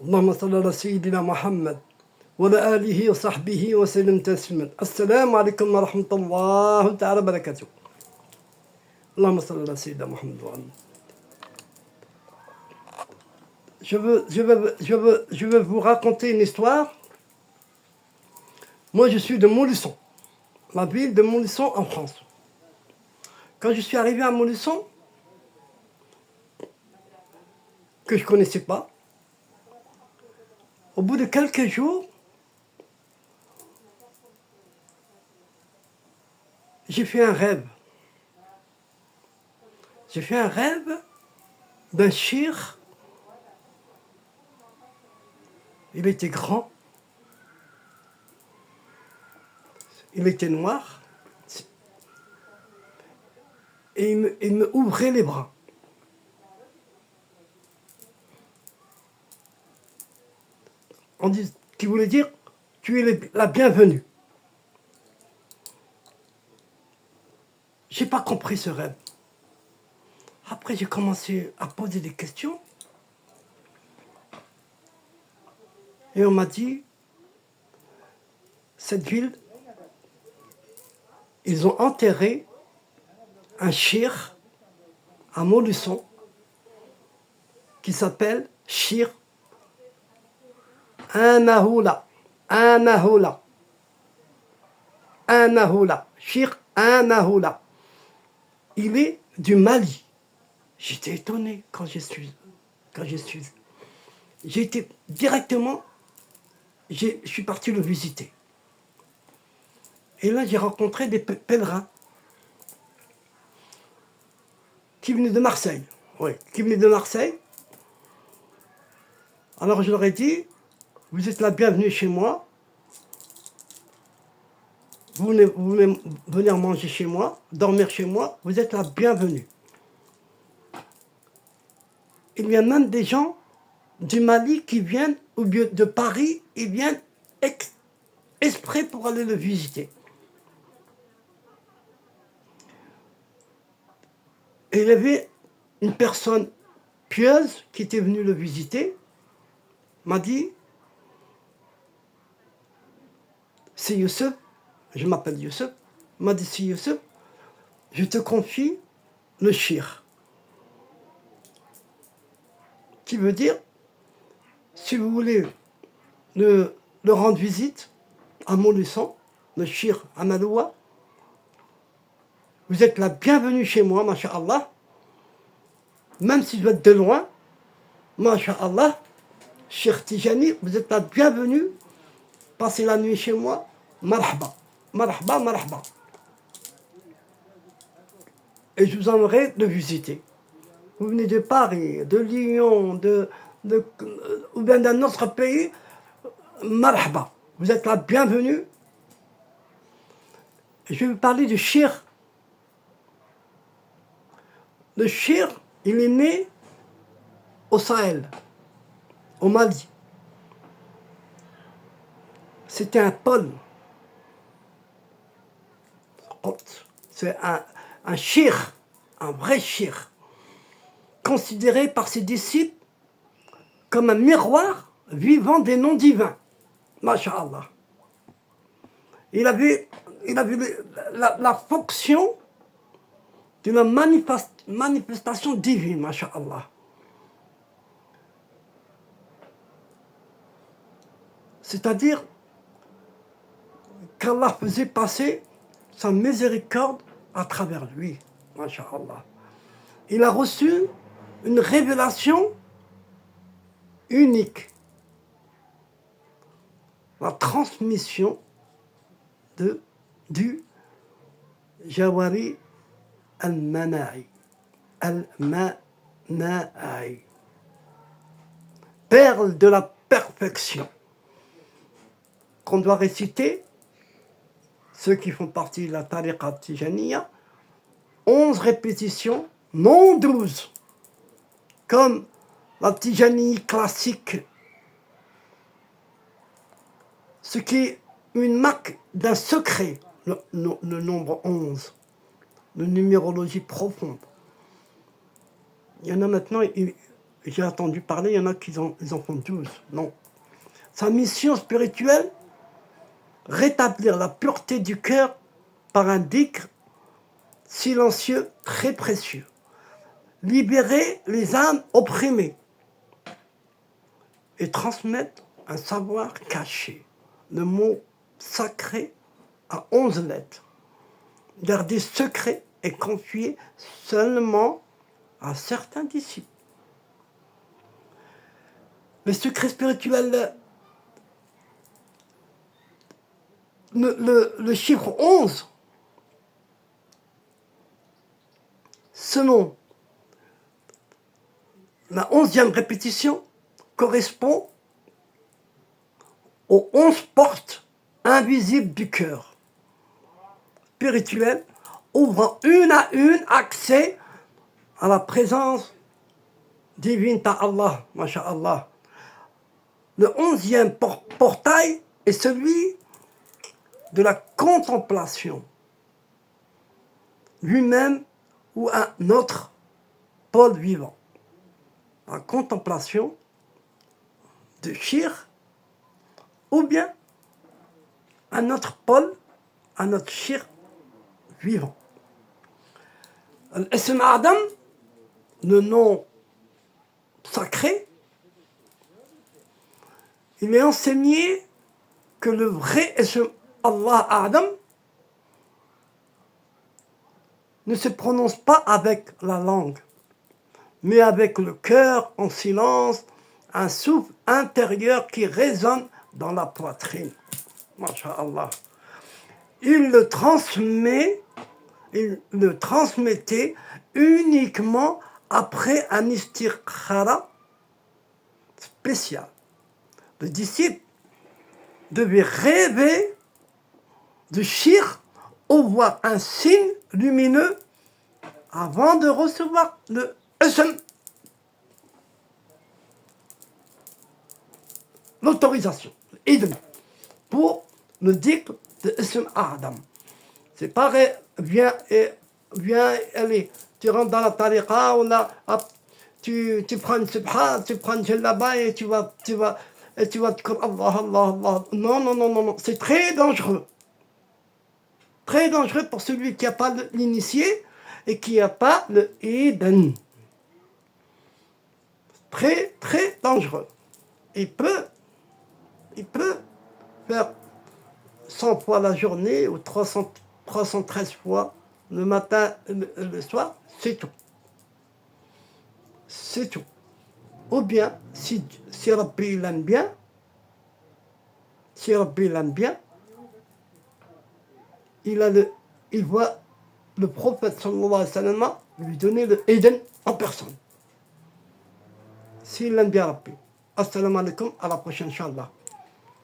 اللهم صل على سيدنا محمد وعلى آله وصحبه وسلم تسليما. السلام عليكم ورحمة الله تعالى وبركاته. اللهم صل على سيدنا محمد وعلى je veux vous raconter une histoire. Moi, je suis de Montluçon, la ville de Montluçon en France. Quand je suis arrivé à Montluçon, que je ne connaissais pas, au bout de quelques jours, j'ai fait un rêve. J'ai fait un rêve d'un shir. Il était grand. Il était noir. Et il me ouvrait les bras. Qui voulait dire, tu es la bienvenue. Je n'ai pas compris ce rêve. Après, j'ai commencé à poser des questions. Et on m'a dit, cette ville, ils ont enterré un shir à Montluçon qui s'appelle Shir Anahoula. Anahoula. Anahoula. Shir Anahoula. Il est du Mali. J'étais étonné quand je suis. J'ai été directement, je suis parti le visiter. Et là, j'ai rencontré des pèlerins qui venaient de Marseille. Oui, qui venaient de Marseille. Alors je leur ai dit, vous êtes la bienvenue chez moi. Vous voulez venir manger chez moi, dormir chez moi, vous êtes la bienvenue. Il y a même des gens du Mali qui viennent, ou bien de Paris, ils viennent exprès pour aller le visiter. Et il y avait une personne pieuse qui était venue le visiter, m'a dit, c'est Youssef, je m'appelle Youssef, m'a dit, c'est Youssef, je te confie le shir. Qui veut dire, si vous voulez le rendre visite à Montluçon, le shir Amadoua, vous êtes la bienvenue chez moi, masha'Allah. Même si vous êtes de loin, masha'Allah, Cheikh Tijani, vous êtes la bienvenue. Passez la nuit chez moi, marhaba, marhaba, marhaba. Et je vous aimerais le visiter. Vous venez de Paris, de Lyon, ou bien d'un autre pays, marhaba. Vous êtes la bienvenue. Je vais vous parler du shir. Le shir, il est né au Sahel, au Mali. C'était un pôle. C'est un shir, un vrai shir, considéré par ses disciples comme un miroir vivant des noms divins. Masha'Allah. Il avait la fonction d'une manifestation divine, masha'Allah. C'est-à-dire qu'Allah faisait passer sa miséricorde à travers lui, masha'Allah. Il a reçu une révélation unique. La transmission du Jawari al-Mana'i. Al-Mana'i. Perle de la perfection. Qu'on doit réciter, ceux qui font partie de la tariqa Tijaniya, 11 répétitions, non 12, comme la Tijani classique, ce qui est une marque d'un secret, le nombre 11, de numérologie profonde. Il y en a maintenant, ils j'ai entendu parler, il y en a qui ils en font 12. Non. Sa mission spirituelle, rétablir la pureté du cœur par un dhikr silencieux très précieux. Libérer les âmes opprimées et transmettre un savoir caché. Le mot sacré à 11 lettres. Garder secret et confier seulement à certains disciples. Le secret spirituel, le chiffre 11, selon la 11e répétition, correspond aux 11 portes invisibles du cœur spirituel, ouvrant une à une accès à la présence divine d'Allah, masha'Allah. Le 11e portail est celui de la contemplation, lui-même ou un autre pôle vivant. La contemplation de shir ou bien un autre pôle, un autre shir vivant. L'Ism Adam, le nom sacré, il est enseigné que le vrai Ism Allah Adam ne se prononce pas avec la langue, mais avec le cœur en silence, un souffle intérieur qui résonne dans la poitrine. Masha'Allah. Il le transmettait uniquement après un istikhara spécial. Le disciple devait rêver de shir ou voir un signe lumineux avant de recevoir le ism, l'autorisation, l'idn, pour le dhikr de Ism Adam. C'est pareil, viens, allez, tu rentres dans la tariqa, ou là, hop, tu prends une subha, tu prends une djellaba et tu vas comme Allah, Allah, Allah. Non, c'est très dangereux. Très dangereux pour celui qui n'a pas l'initié et qui n'a pas le idn. Très, très dangereux. Il peut faire 100 fois la journée ou 313 fois le matin, le soir, c'est tout. C'est tout. Ou bien, si Rabbi l'aime bien, il voit le prophète sallallahu alayhi wa sallam lui donner le idn en personne. S'il l'aime bien Rabbi. Assalamu alaikum, à la prochaine, Inch'Allah.